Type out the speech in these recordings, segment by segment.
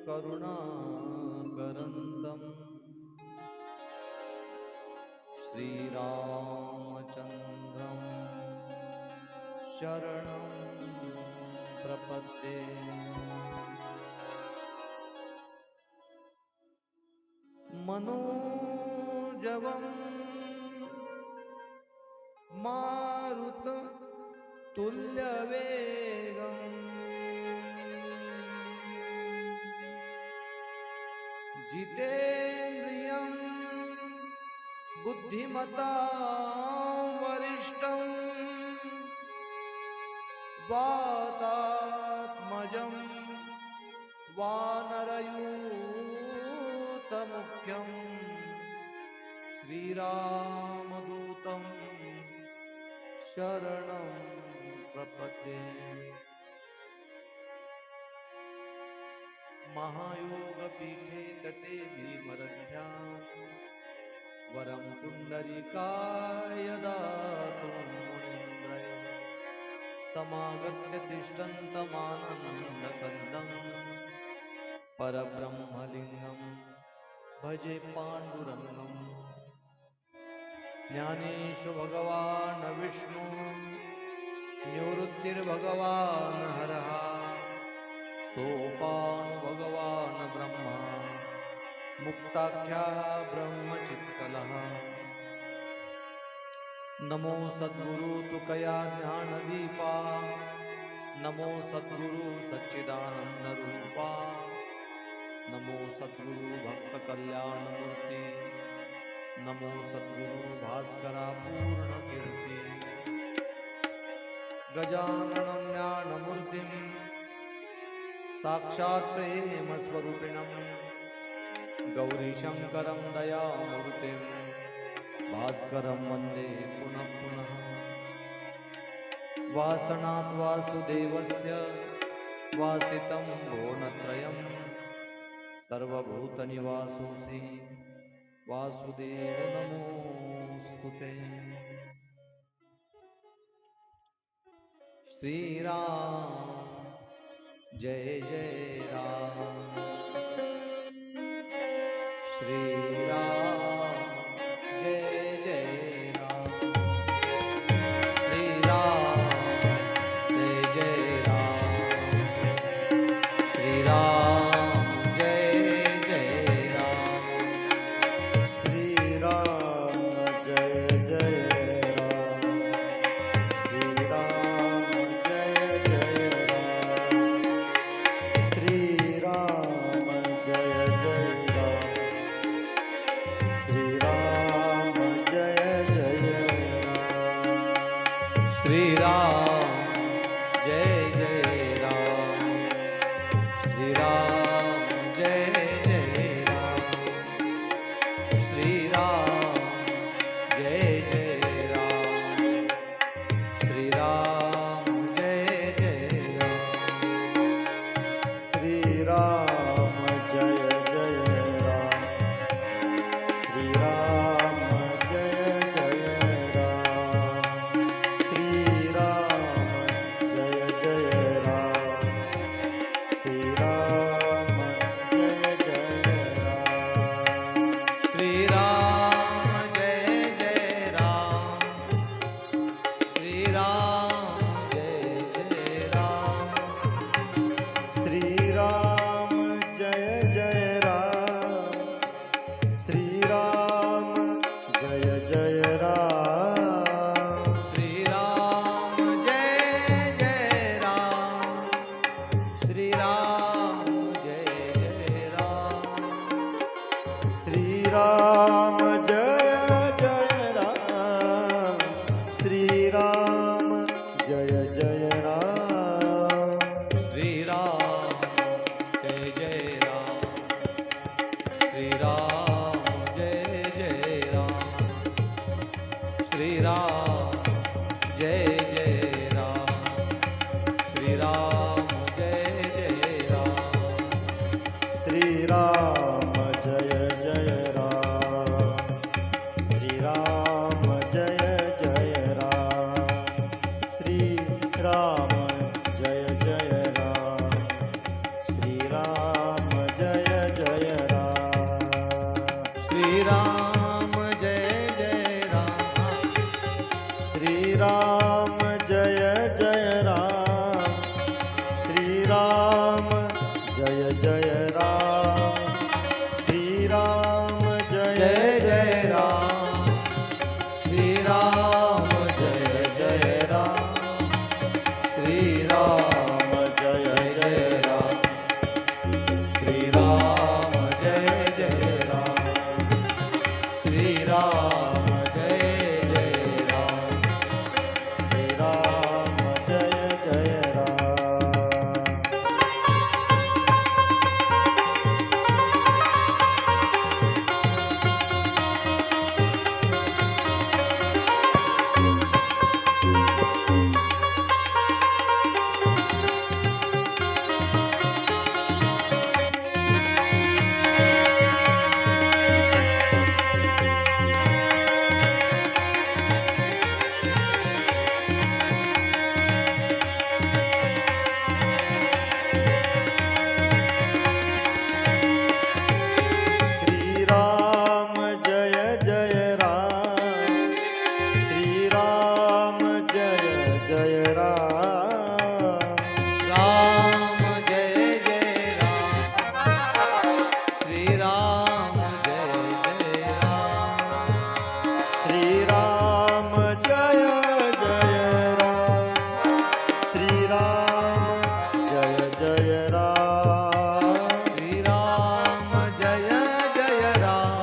करुणाकरन्तम् श्रीरामचन्द्रं शरणं प्रपद्ये। मनोजवं मारुततुल्यवेगम् जितेन्द्रियं बुद्धिमतां वरिष्ठं वातात्मजं वानरयूथमुख्यं श्रीरामदूतं शरणं प्रपद्ये। महायोगपीठे तटे भीमरथ्यां वरं पुण्डरीकाय दातुं मुनीन्द्रय समागत्य तिष्ठन्तमानन्दकन्दं परब्रह्मलिङ्गं भजे पाण्डुरङ्गम्। ज्ञानेषु भगवान् विष्णु निवृत्तिर्भगवान् हरः सोपानु भगवान् ब्रह्मा मुक्ताख्या ब्रह्मचित्कलः। नमो सद्गुरु तुकया ज्ञानदीपा नमो सद्गुरु सच्चिदानन्दरूपा नमो सद्गुरु भक्तकल्याणमूर्ति नमो सद्गुरु भास्करा पूर्णकीर्ति। गजाननं ज्ञानमूर्तिं साक्षात् प्रेम स्वरूपिणं गौरीशंकरं दयामूर्तिं भास्करं वन्दे पुनः पुनः। वासनात् वासुदेवस्य वासितं भुवनत्रयं सर्वभूतनिवासोऽसि वासुदेव नमोऽस्तुते। श्रीराम जय जय राम श्री राम जय जय राम श्री राम जय जय राम श्री राम जय जय राम श्री राम जय जय राम श्री राम जय जय श्री राम जय जय राम श्री राम जय जय राम श्री राम जय जय राम श्री राम जय जय राम श्री राम जय जय राम श्री राम जय जय राम जय जय राम श्री राम जय जय राम श्री राम जय जय राम श्री राम जय जय राम श्री राम जय जय राम श्री राम जय जय राम श्री राम जय जय राम जय जय राम श्री राम जय जय राम श्री राम जय राम जय जय राम, श्री राम जय जय राम, श्री राम जय जय राम, श्री राम जय जय राम, श्री राम जय जय राम, श्री राम जय जय राम, श्री राम जय जय राम। श्री राम जय जय राम, श्री राम जय जय राम, राम जय जय राम, श्री राम जय जय राम, श्री राम जय जय राम, श्री राम जय जय राम, श्री राम जय जय राम,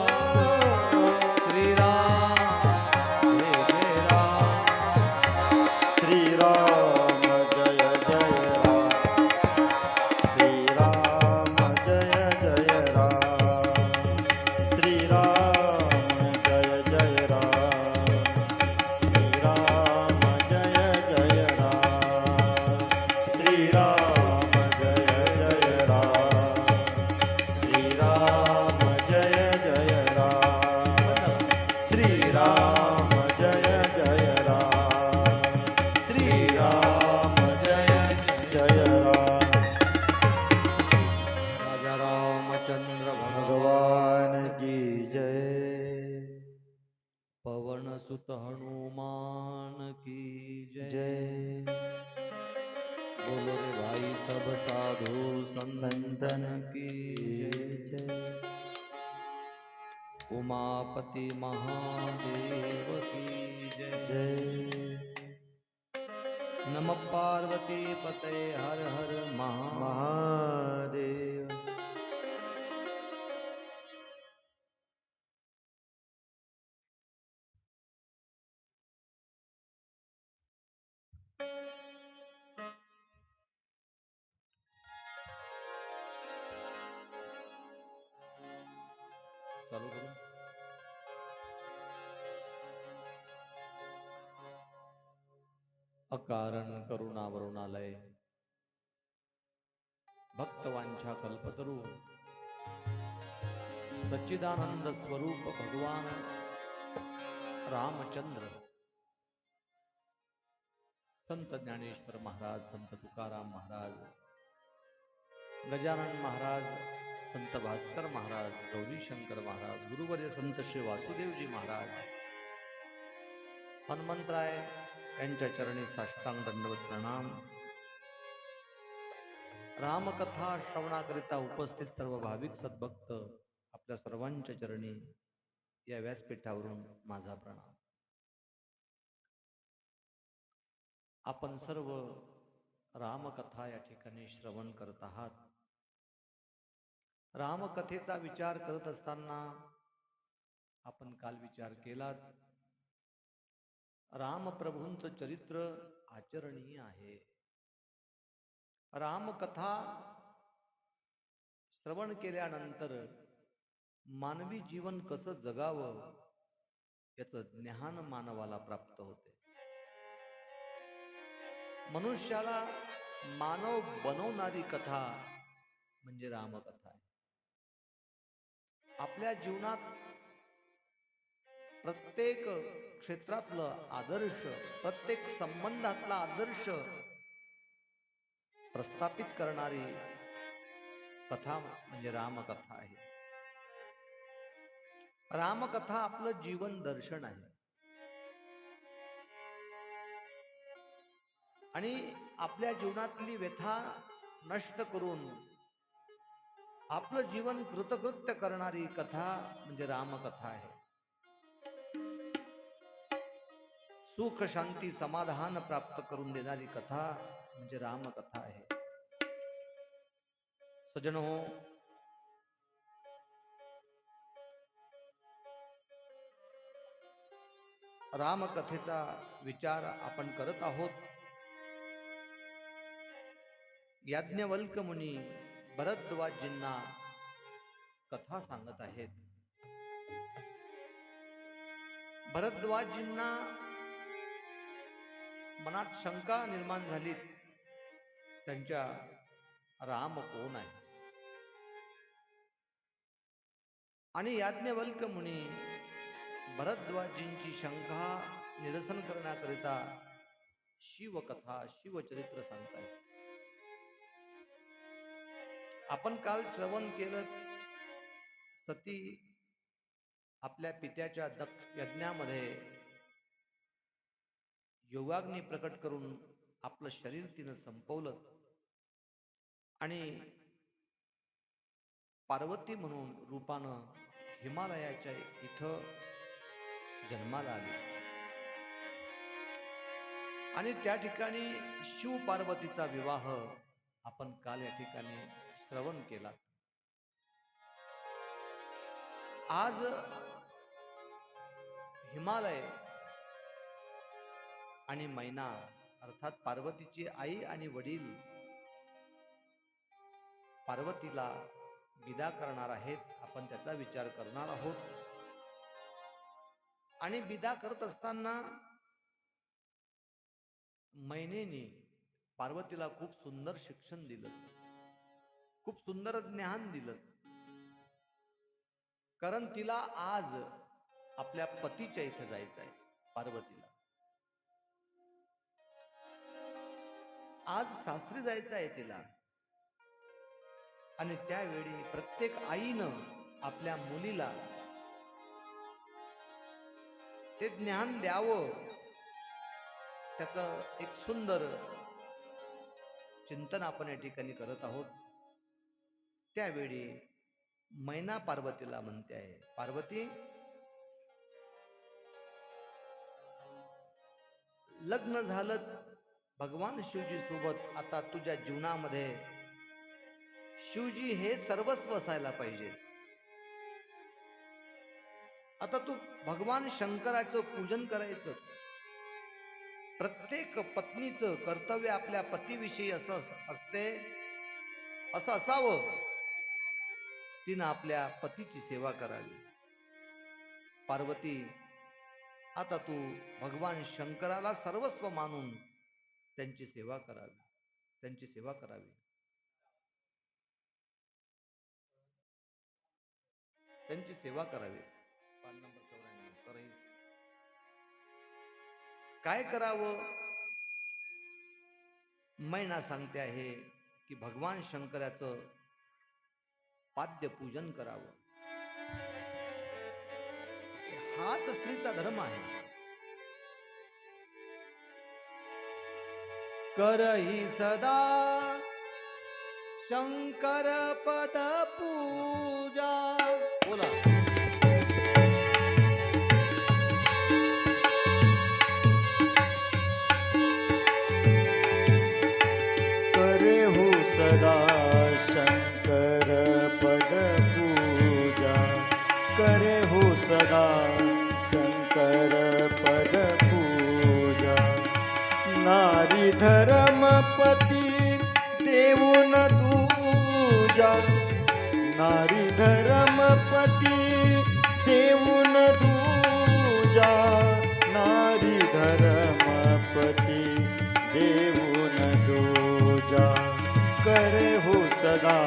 श्री राम जय जय राम, श्री राम जय जय राम, श्री राम जय जय राम, श्री राम जय जय राम, श्री राम जय जय राम, श्री राम जय जय राम, श्री राम जय जय राम, श्री राम जय जय राम, श्री राम जय जय राम। राजा रामचंद्र भगवान भगवान की जय। पवन सुत हनुमान की जय। जय बोलो रे भाई सब साधु संतन की जय। जय उमापति महादेव की जय। जय नमः पार्वती पते हर हर महादेव। चालू करू. अकारण करुणावरुणालय भक्तवांछा कल्पतरू सच्चिदानंद स्वरूप भगवान रामचंद्र संत ज्ञानेश्वर महाराज, संत तुकाराम महाराज, गजानन महाराज, संत भास्कर महाराज, गौरी शंकर महाराज, गुरुवर्य संत श्री वासुदेवजी महाराज, हनुमंतराय यांच्या चरणी साष्टांग दंडवत प्रणाम. रामकथा श्रवणाकरिता उपस्थित सर्व भाविक सद्भक्त आपल्या सर्वांच्या चरणी या व्यासपीठावरून माझा प्रणाम. आपण सर्व रामकथा या ठिकाणी श्रवण करत आहात. रामकथेचा विचार करत असताना आपण काल विचार केलात, रामप्रभूंचं चरित्र आचरणीय आहे. रामकथा श्रवण केल्यानंतर मानवी जीवन कसं जगावं याचं ज्ञान मानवाला प्राप्त होते. मनुष्याला मानव बनवणारी कथा म्हणजे रामकथा आहे. आपल्या जीवनात प्रत्येक क्षेत्रातलं आदर्श, प्रत्येक संबंधातला आदर्श प्रस्थापित करणारी कथा म्हणजे रामकथा आहे. रामकथा आपलं जीवन दर्शन आहे. आणि आपल्या जीवनातली व्यथा नष्ट करून आपलं जीवन कृतकृत्य करणारी कथा म्हणजे रामकथा आहे. सुख शांती समाधान प्राप्त करून देणारी कथा म्हणजे रामकथा आहे. सज्जनो, रामकथेचा विचार आपण करत आहोत. याज्ञवल्क मुनी भरद्वाजजींना कथा सांगत आहेत. भरद्वाजजींना मनात शंका निर्माण झाली, त्यांच्या राम कोण आहे. आणि याज्ञवल्क मुनी भरद्वाजजींची शंका निरसन करण्याकरिता शिवकथा शिवचरित्र सांगतायत. आपण काल श्रवण केलं, सती आपल्या पित्याच्या यज्ञामध्ये योगाग्नी प्रकट करून आपलं शरीर तिनं संपवलं आणि पार्वती म्हणून रूपानं हिमालयाच्या इथं जन्माला आली. आणि त्या ठिकाणी शिव पार्वतीचा विवाह आपण काल या ठिकाणी श्रवण केला. आज हिमालय आणि मैना अर्थात पार्वतीची आई आणि वडील पार्वतीला विदा करणार आहेत. आपण त्याचा विचार करणार आहोत. आणि विदा करत असताना मैनेने पार्वतीला खूप सुंदर शिक्षण दिलं, खूप सुंदर ज्ञान दिलं. कारण तिला आज आपल्या पतीच्या इथे जायचं आहे. पार्वतीला आज सासरी जायचं आहे तिला. आणि त्यावेळी प्रत्येक आईनं आपल्या मुलीला ते ज्ञान द्यावं, त्याचं एक सुंदर चिंतन आपण या ठिकाणी करत आहोत. त्यावेळी मैना पार्वतीला म्हणते आहे, पार्वती, लग्न झालं भगवान शिवजी सोबत. आता तुझ्या जीवनामध्ये शिवजी हे सर्वस्व असायला पाहिजे. आता तू भगवान शंकराचं पूजन करायचं. प्रत्येक पत्नीचं कर्तव्य आपल्या पतीविषयी असं असते, असं असावं, तिनं आपल्या पतीची सेवा करावी. पार्वती, आता तू भगवान शंकराला सर्वस्व मानून त्यांची सेवा करावी, त्यांची सेवा करावी, त्यांची सेवा करावी. काय करावं? मैना सांगते आहे की भगवान शंकराचं पाद्य पूजन करावं. हाच स्त्रीचा धर्म आहे. करही सदा शंकर पद पूजा. बोला. करे हो सदा शंकर पद पूजा. करे हो सदा शंकर पद पूजा. नारी धर्मपती देऊन दूजा. नारी धर्मपती देऊन दूजा. नारी धर्मपती देऊन दूजा. करे हो सदा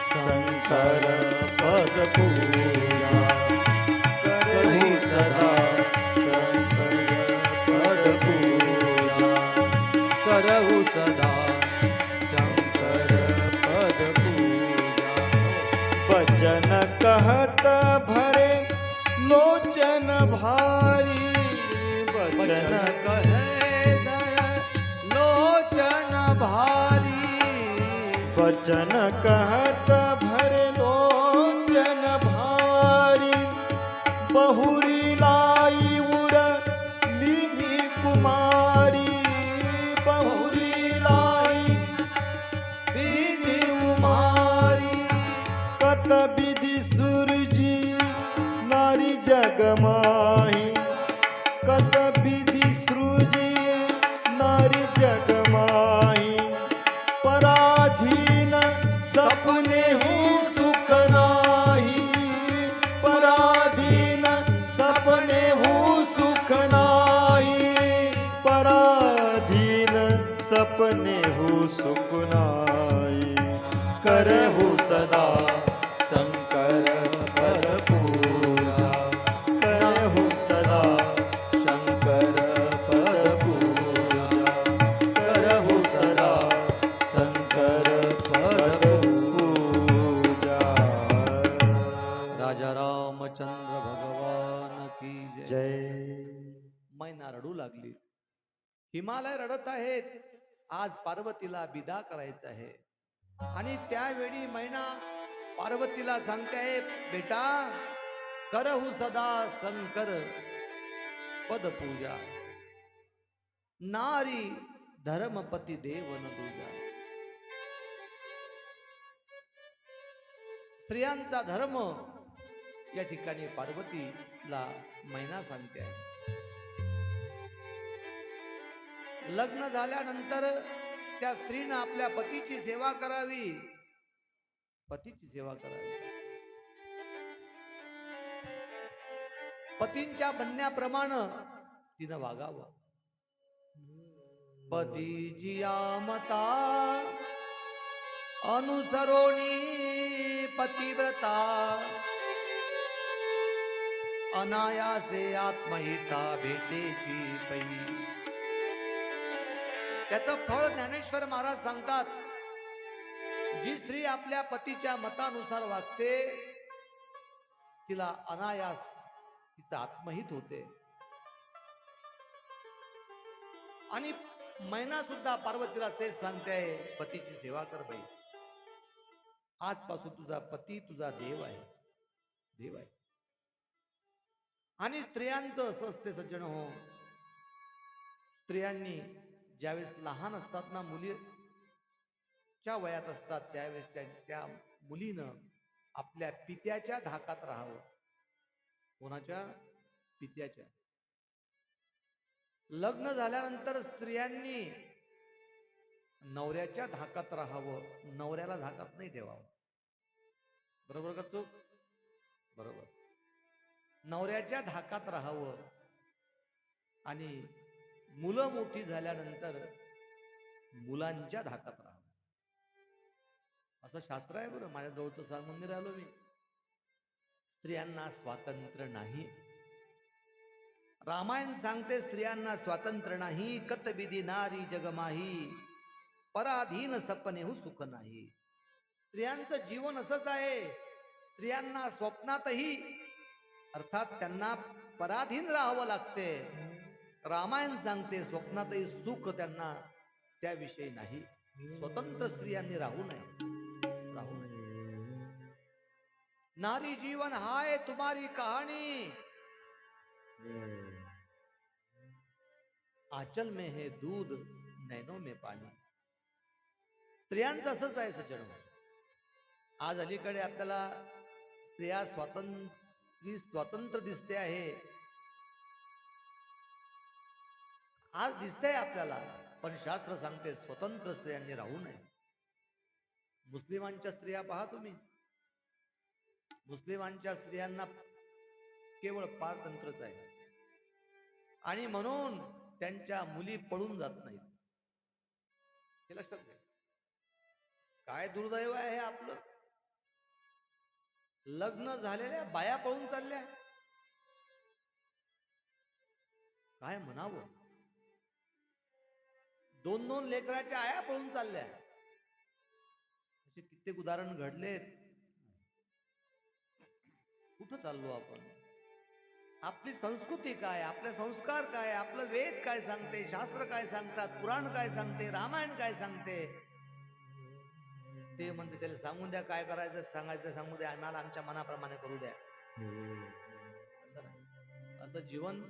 शंकर पद पूजा. करे हो सदा शंकर पद पूजा. करहु सदा शंकर पद पूजा. वचन कहत भरे लोचन भारी. वचन कहे दया लोचन भारी. वचन कहत भरे लोचन भारी, बहुरी लाई उर लीनी कुमारी, बहुरी लाई विधि कुमारी, कत विधि सूरजी नारी जगमाही, कत विधि सूरजी नारी जगमाही, पराधीन सपने ही सुख नाही, पराधीन सपने हूँ सुख नाही, पराधीन सपने हूँ सुख नाही, करहु सदा शंकर पद पूजा, करहु सदा शंकर पद पूजा, करहु सदा शंकर पद पूजा। राजा रामचंद्र भगवान की जय. जय. मैना रडू लागली. हिमालय रडत आहेत. आज पार्वतीला विदा करायचं आहे. आणि त्यावेळी मैना पार्वतीला सांगते, बेटा करहु सदा शंकर पद पूजा, नारी धर्मपती देव न दूजा. स्त्रियांचा धर्म या ठिकाणी पार्वतीला मैना सांगते आहे. लग्न झाल्यानंतर त्या स्त्रीनं आपल्या पतीची सेवा करावी, पतीची सेवा करावी. पतींच्या म्हणण्याप्रमाणे तिनं वागावं. पतीची आमता अनुसरोणी पतिव्रता, अनायासे आत्महिता भेटेची पै. त्याचं फळ ज्ञानेश्वर महाराज सांगतात, जी स्त्री आपल्या पतीच्या मतानुसार वागते तिला अनायास तिचं आत्महित होते. आणि मैना सुद्धा पार्वतीला तेच सांगते, पतीची सेवा कर बाई. आजपासून तुझा पती तुझा देव आहे, देव आहे. आणि स्त्रियांचं असं असते सज्जन हो, स्त्रियांनी ज्यावेळेस लहान असतात ना, मुलीच्या वयात असतात, त्यावेळेस त्या मुलीनं आपल्या पित्याच्या धाकात राहावं. कोणाच्या? पित्याच्या. लग्न झाल्यानंतर स्त्रियांनी नवऱ्याच्या धाकात राहावं, नवऱ्याला धाकात नाही ठेवावं. बरोबर का चूक? बरोबर. नवऱ्याच्या धाकात राहावं. आणि मुलं मोठी झाल्यानंतर मुलांच्या धाकात राहावं, असं शास्त्र आहे. बरं, माझ्या जवळचं सार मंदिर आलो मी. स्त्रियांना स्वातंत्र्य नाही. रामायण सांगते स्त्रियांना स्वातंत्र्य नाही. कत विधी नारी जगमाही, पराधीन सपने हु सुख नाही. स्त्रियांचं जीवन असंच आहे. स्त्रियांना स्वप्नातही, अर्थात त्यांना पराधीन राहावं लागते. रामायण सांगते स्वप्नातही सुख त्यांना त्याविषयी नाही. स्वतंत्र स्त्रियांनी राहू नये, राहू नये. नारी जीवन हाय तुम्हारी कहानी, आंचल में है दूध नैनों में पाणी. स्त्रियांचं असंच आहे सज्जन. आज अलीकडे आपल्याला स्त्रिया स्वातंत्र्य दिसते आहे, आज दिसतंय आपल्याला. पण शास्त्र सांगते स्वतंत्र स्त्रियांनी राहू नये. मुस्लिमांच्या स्त्रिया पहा तुम्ही, मुस्लिमांच्या स्त्रियांना केवळ पारतंत्रच आहे. आणि म्हणून त्यांच्या मुली पळून जात नाहीत. हे लक्षात घ्या. काय दुर्दैव आहे हे आपलं. लग्न झालेल्या बाया पळून चालल्या. काय म्हणावं. 2-2 लेकराच्या आया पळून चालल्या. असे कित्येक उदाहरण घडलेत. कुठं चाललो आपण. आपली संस्कृती काय, आपले संस्कार काय, आपलं वेद काय सांगते, शास्त्र काय सांगतात, पुराण काय सांगते, रामायण काय सांगते. ते म्हणते त्याला सांगून द्या काय करायचं सांगायचं सांगू द्या, आम्हाला आमच्या मनाप्रमाणे करू द्या. असं नाही. असं जीवन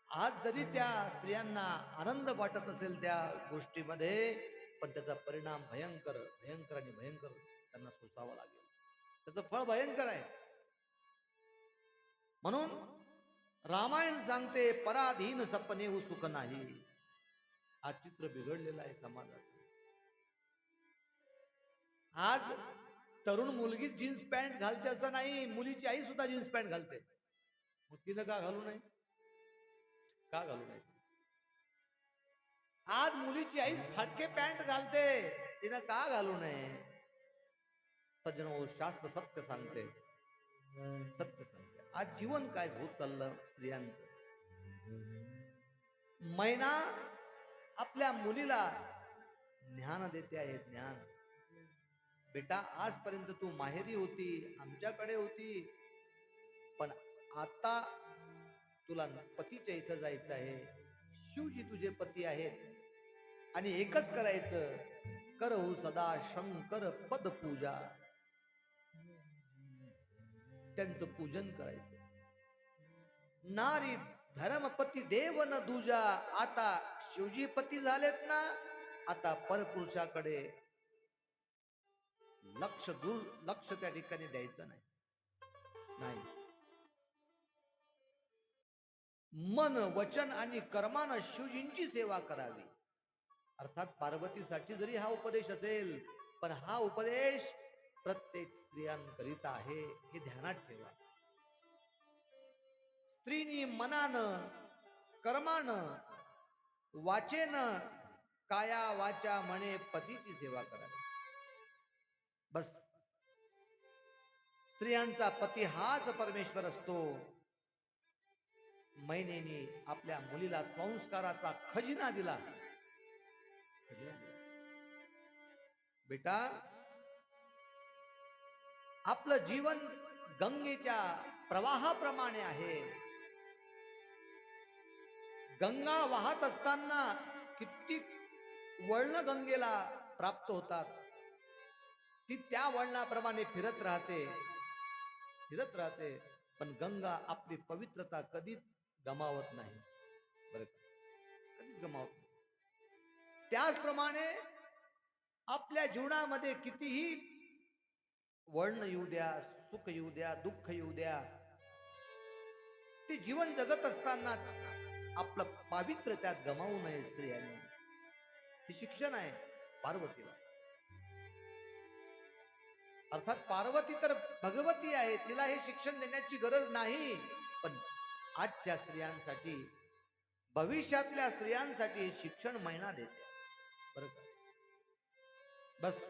आज जरी त्या स्त्रियांना आनंद वाटत असेल त्या गोष्टीमध्ये, पण त्याचा परिणाम भयंकर भयंकर आणि भयंकर त्यांना सोसावा लागेल. त्याचं फळ भयंकर आहे. म्हणून रामायण सांगते पराधीन सपने हो सुख नाही. हा चित्र बिघडलेला आहे समाजाचं. आज तरुण मुलगी जीन्स पॅन्ट घालते असं नाही, मुलीची आई सुद्धा जीन्स पॅन्ट घालते. मग तिनं का घालू नये? का घालू नये? आज मुलीची आई फाटके पॅन्ट घालते, तिनं का घालू नये? सज्जनो, शास्त्र सत्य सांगते, सत्य सांगते. आज जीवन काय होत चाललं स्त्रियांचं. मैना आपल्या मुलीला ज्ञान देते आहे, ज्ञान. बेटा, आजपर्यंत तू माहेरी होती, आमच्याकडे होती, पण आता तुला पतीच्या इथं जायचं आहे. शिवजी तुझे पती आहेत आणि एकच करायचं, करहु सदा शंकर पद पूजा. त्यांचं पूजन करायचं. नारी धर्मपती देव न दूजा. आता शिवजी पती झालेत ना, आता परपुरुषाकडे लक्ष त्या ठिकाणी द्यायचं नाही. नाही, मन वचन आणि कर्मानं शिवजींची सेवा करावी. अर्थात पार्वतीसाठी जरी हा उपदेश असेल, पण हा उपदेश प्रत्येक स्त्रियांकरिता आहे, हे ध्यानात ठेवा. स्त्रीनी मनानं, कर्मानं, वाचेनं, काया वाचा म्हणे पतीची सेवा करावी. बस. स्त्रियांचा पती हाच परमेश्वर असतो. मैनेनी आपल्या मुलीला संस्काराचा खजिना दिला. बेटा, आपलं जीवन गंगेच्या प्रवाहाप्रमाणे आहे. गंगा वाहत असताना किती वळण गंगेला प्राप्त होतात. ती त्या वळणाप्रमाणे फिरत राहते. पण गंगा आपली पवित्रता कधीच गमावत नाही. बरं, कधीच गमावत नाही. त्याचप्रमाणे आपल्या जीवनामध्ये कितीही वळण येऊ द्या, सुख येऊ द्या, दुःख येऊ द्या, ते जीवन जगत असताना आपलं पावित्र्य त्यात गमावू नये स्त्रियांनी. हे शिक्षण आहे पार्वतीला. अर्थात पार्वती तर भगवती आहे, तिला हे शिक्षण देण्याची गरज नाही. पण आजच्या स्त्रियांसाठी, भविष्यातल्या स्त्रियांसाठी हे शिक्षण मैना देते. बरं का? बस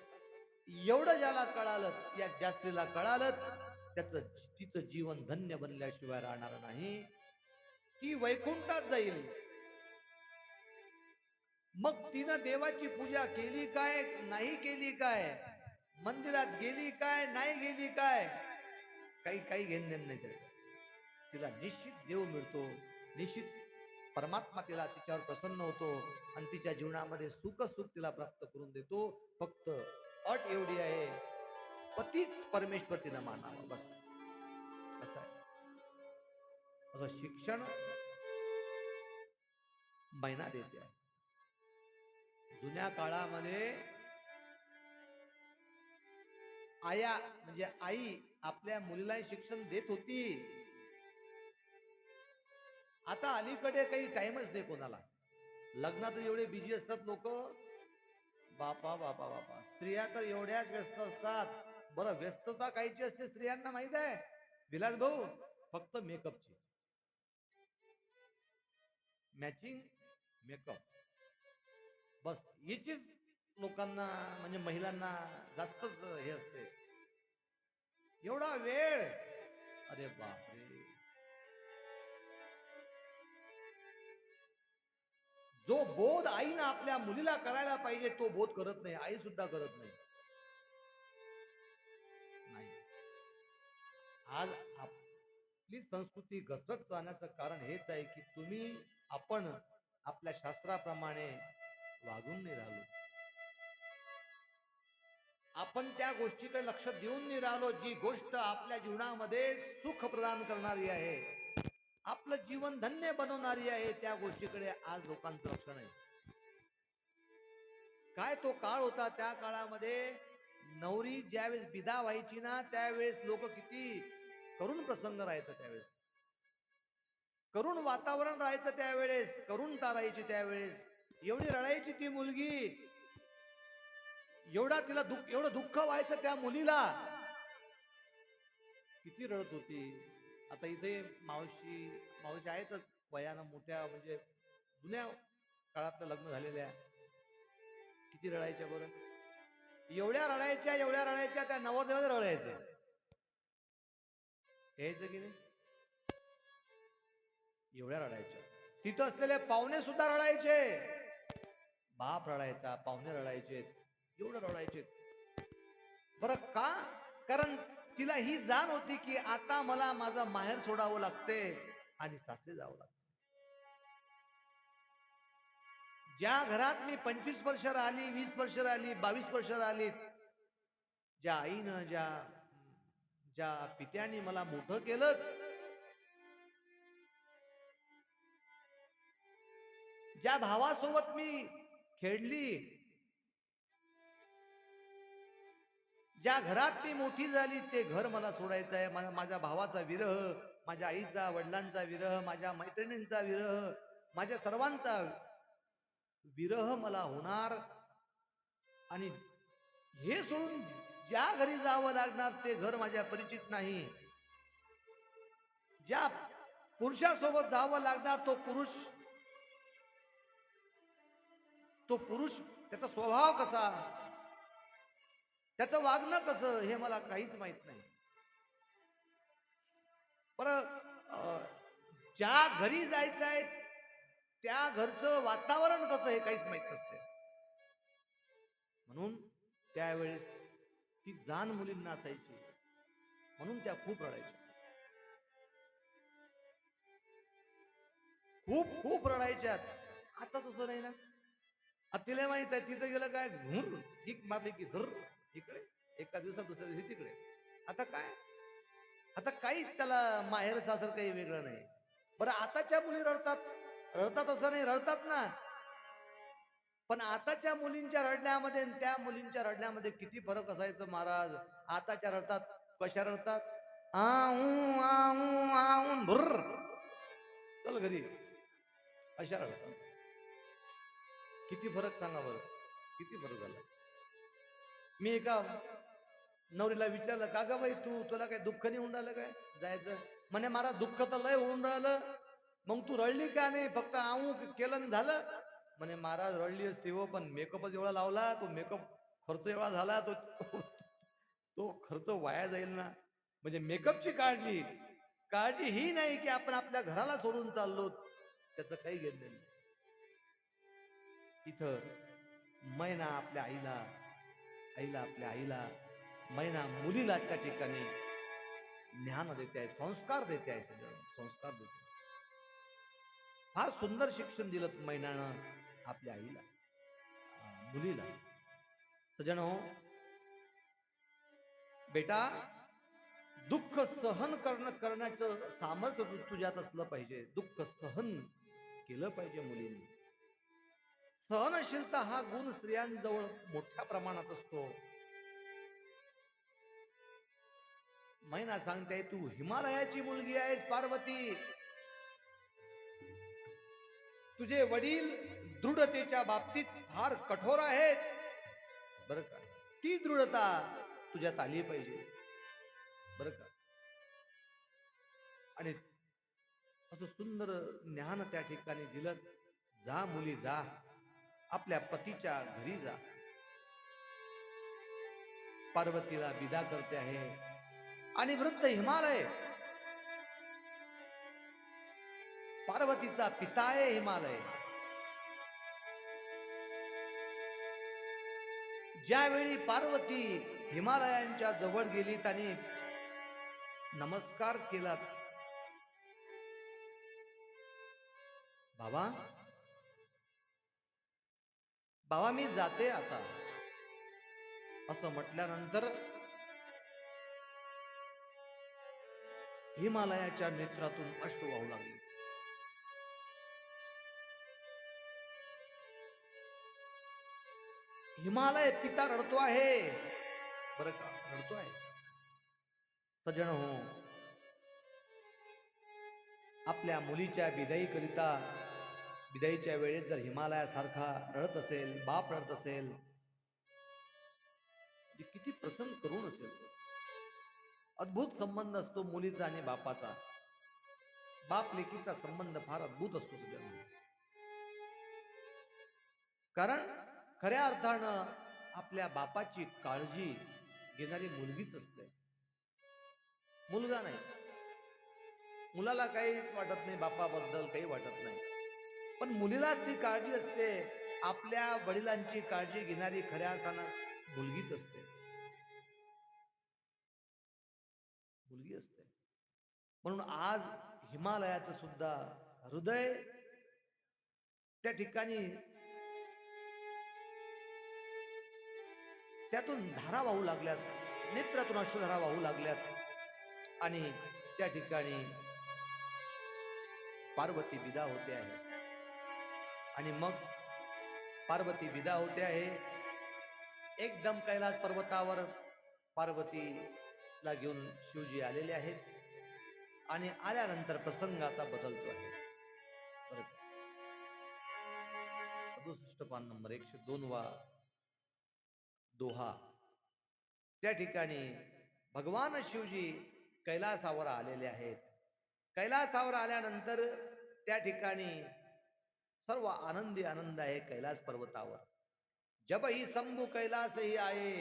एवढं ज्याला कळालं, या ज्या स्त्रीला कळालं, तिचं जीवन धन्य बनल्याशिवाय राहणार नाही. ती वैकुंठात जाईल. मग तिनं देवाची पूजा केली काय, नाही केली काय, मंदिरात गेली काय, नाही गेली काय, काही घेणं देणं नाही त्याचं. तिला निश्चित देव मिळतो, निश्चित परमात्मा तिच्यावर प्रसन्न होतो आणि तिच्या जीवनामध्ये सुख तिला प्राप्त करून देतो. फक्त अट एवढी आहे, पतीच परमेश्वर तिनं मानावा. बस, असं आहे. असं शिक्षण मैना देते आहे. जुन्या काळामध्ये आया म्हणजे आई आपल्या मुलीला शिक्षण देत होती. आता अलीकडे काही टाइमच नाही कोणाला. लग्नात एवढे बिझी असतात लोक. बापा बापा बापा, स्त्रिया तर एवढ्याच व्यस्त असतात. बरं, व्यस्तता कायची असते स्त्रियांना माहित आहे विलास भाऊ? फक्त मेकअपची. मॅचिंग मेकअप, बस याचीच लोकांना म्हणजे महिलांना जास्तच हे असते. एवढा वेळ, अरे बापरे. जो बोध आईनं आपल्या मुलीला करायला पाहिजे तो बोध करत नाही, आई सुद्धा करत नाही. आज आपली संस्कृती घसरत जाण्याचं कारण हेच आहे की आपण आपल्या शास्त्राप्रमाणे वागून नाही राहिलो. आपण त्या गोष्टीकडे लक्ष देऊन नाही राहिलो, जी गोष्ट आपल्या जीवनामध्ये सुख प्रदान करणारी आहे, आपलं जीवन धन्य बनवणारी आहे, त्या गोष्टीकडे आज लोकांचं लक्ष नाही. काय तो काळ होता, त्या काळामध्ये नवरी ज्यावेळेस विदा व्हायची ना, त्यावेळेस लोक किती करुण प्रसंग राहायचा, त्यावेळेस करुण वातावरण राहायचं, त्यावेळेस करुण तारायची, त्यावेळेस एवढी रडायची ती मुलगी, एवढा तिला एवढं दुःख व्हायचं त्या मुलीला, किती रडत होती. आता इथे मावशी मावशी आहेतच वयानं मोठ्या, म्हणजे जुन्या काळातलं लग्न झालेल्या, किती रडायच्या बरं. एवढ्या रडायच्या त्या नवरदेवाने रडायचं, यायचं की नाही, एवढ्या रडायच्या. तिथं असलेले पाहुणे सुद्धा रडायचे, बाप रडायचा, पाहुणे रडायचे, एवढं रडायचे. बरं का? कारण तिला ही जाण होती की आता मला माझं माहेर सोडावं लागते आणि सासरी जावं लागते. ज्या घरात मी 25 वर्ष राहिली, 20 वर्ष राहिली, 22 वर्ष राहिली, ज्या आईनं ज्या पित्याने मला मोठं केलं, ज्या भावासोबत मी खेळली, ज्या घरात मी मोठी झाली, ते घर मला सोडायचं आहे. माझ्या भावाचा विरह, माझ्या आईचा वडिलांचा विरह, माझ्या मैत्रिणींचा विरह, माझ्या सर्वांचा विरह मला होणार. आणि हे सोडून ज्या घरी जावं लागणार ते घर माझ्या परिचित नाही. ज्या पुरुषासोबत जावं लागणार तो पुरुष त्याचा स्वभाव कसा, त्याचं वागणं कसं, हे मला काहीच माहित नाही. पर ज्या घरी जायचं आहे त्या घरचं वातावरण कसं हे काहीच माहित नसते. म्हणून त्यावेळेस ती जाण मुलींना असायची, म्हणून त्या खूप रडायच्या, खूप खूप रडायच्यात. आता तसं नाही ना. तिला माहित आहे तिथं गेलं काय, ठीक मारली की धर इकडे, एका दिवसात दुसऱ्या दिवशी तिकडे. आता काय, आता काहीच त्याला माहेर सासर काही वेगळं नाही. बरं आताच्या मुली रडतात असं नाही, रडतात ना. पण आताच्या मुलींच्या रडण्यामध्ये आणि त्या मुलींच्या रडण्यामध्ये किती फरक असायचं महाराज. आताच्या रडतात, कशा रडतात, आऊ आऊ आऊ भुर्र चल घरी, अशा रडतात. किती फरक सांगा बरं, किती फरक झाला. मी एका नवरीला विचारलं, का ग बाई तुला काय दुःख नाही होऊन राहिलं काय जायचं? म्हणे मला दुःख तर लय होऊन राहिलं. मग तू रडली का नाही, फक्त आऊ केलं झालं? म्हणे महाराज रडली असती हो, पण मेकअपच एवढा लावला, तो मेकअप खर्च एवढा झाला, तो खर्च वाया जाईल ना. म्हणजे मेकअपची काळजी ही नाही की आपण आपल्या घराला सोडून चाललो, त्याचं काही घेणं नाही. इथं मैना आपल्या आईला आपल्या आईला, मैना मुलीला त्या ठिकाणी ज्ञान देते आहे, संस्कार देते आहे, सगळं संस्कार देते. फार सुंदर शिक्षण दिलं मैनानं आपल्या आईला, मुलीला. सजन हो, बेटा दुःख सहन करण्याचं सामर्थ्य तुझ्यात असलं पाहिजे. दुःख सहन केलं पाहिजे मुलींनी. सहनशीलता हा गुण स्त्रियांजवळ मोठ्या प्रमाणात असतो. मैना सांगते, तू हिमालयाची मुलगी आहेस पार्वती. तुझे वडील दृढतेच्या बाबतीत फार कठोर आहेत बरं का. ती दृढता तुझ्यात आली पाहिजे बरं का. आणि असं सुंदर ज्ञान त्या ठिकाणी दिलं. जा मुली जा, आपल्या पतीच्या घरी जा. पार्वतीला विदा करते आहे आणि वृद्ध हिमालय, पार्वतीचा पिता आहे हिमालय. ज्यावेळी पार्वती हिमालयांच्या जवळ गेली, त्यांनी नमस्कार केला. बाबा मी जाते आता, असं म्हटल्यानंतर हिमालयाच्या नेत्रातून अश्रू वाहू लागले. हिमालय पिता रडतो आहे, बरं का, रडतो आहे. सज्जन हो, आपल्या मुलीच्या विदाईकरिता विदाईच्या वेळेत जर हिमालयासारखा रडत असेल, बाप रडत असेल, किती प्रसन्न करून असेल. अद्भुत संबंध असतो मुलीचा आणि बापाचा. बाप लेकीचा संबंध फार अद्भुत असतो सगळ्यांना. कारण खऱ्या अर्थानं आपल्या बापाची काळजी घेणारी मुलगीच असते, मुलगा नाही. मुलाला काहीच वाटत नाही, बापाबद्दल काही वाटत नाही, पण मुलीलाच ती काळजी असते. आपल्या वडिलांची काळजी घेणारी खऱ्या अर्थानं मुलगीच असते, मुलगी असते. म्हणून आज हिमालयाचं सुद्धा हृदय त्या ठिकाणी त्यातून धारा वाहू लागल्यात, नेत्रातून अश्रुधारा वाहू लागल्यात आणि त्या ठिकाणी पार्वती विदा होते आहे. आणि मग पार्वती विदा होते आहे. एकदम कैलास पर्वतावर पार्वतीला घेऊन शिवजी आलेले आहेत आणि आल्यानंतर प्रसंग आता बदलतो आहे. 67 पान नंबर 102 वा दोहा. त्या ठिकाणी भगवान शिवजी कैलासावर आलेले आहेत. कैलासावर आल्यानंतर त्या ठिकाणी सर्व आनंदी आनंद आहे कैलास पर्वतावर. जब ही शंभू कैलास ही आए,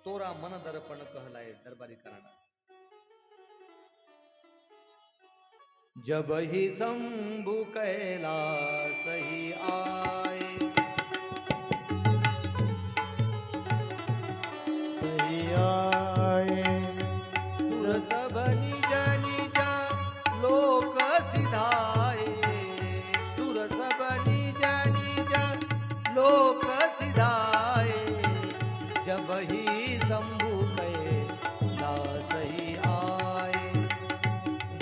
तोरा मन दर्पण कहलाए. दरबारी कराडा. जब ही शंभू कैलास ही आए, सुर सब निज निज लोक सिधाए. सुर सब निज निज लोक सिधाए. जब ही शंभू कैलास ही आए.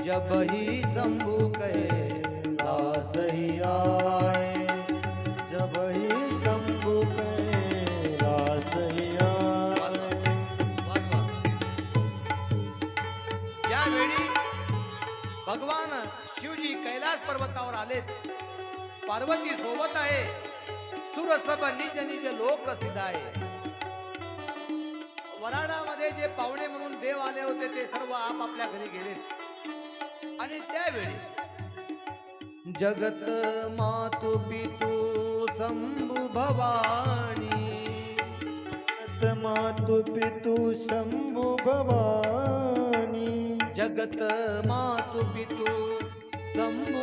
जब ही शंभू कैलास ही आए. जब ही शंभू कैलास ही आए. यावेळी भगवान शिवजी कैलास पर्वतावर आलेत. पार्वती सोबत आहे. सुर सब निज निज लोक सिधाए. वराडामध्ये जे पाहुणे म्हणून देव आले होते ते सर्व आपापल्या घरी गेलेत. आणि त्यावेळी जगत मातु पितु शंभू भवानी. मातु पितु शंभु भवानी. जगत मातु पितु शंभू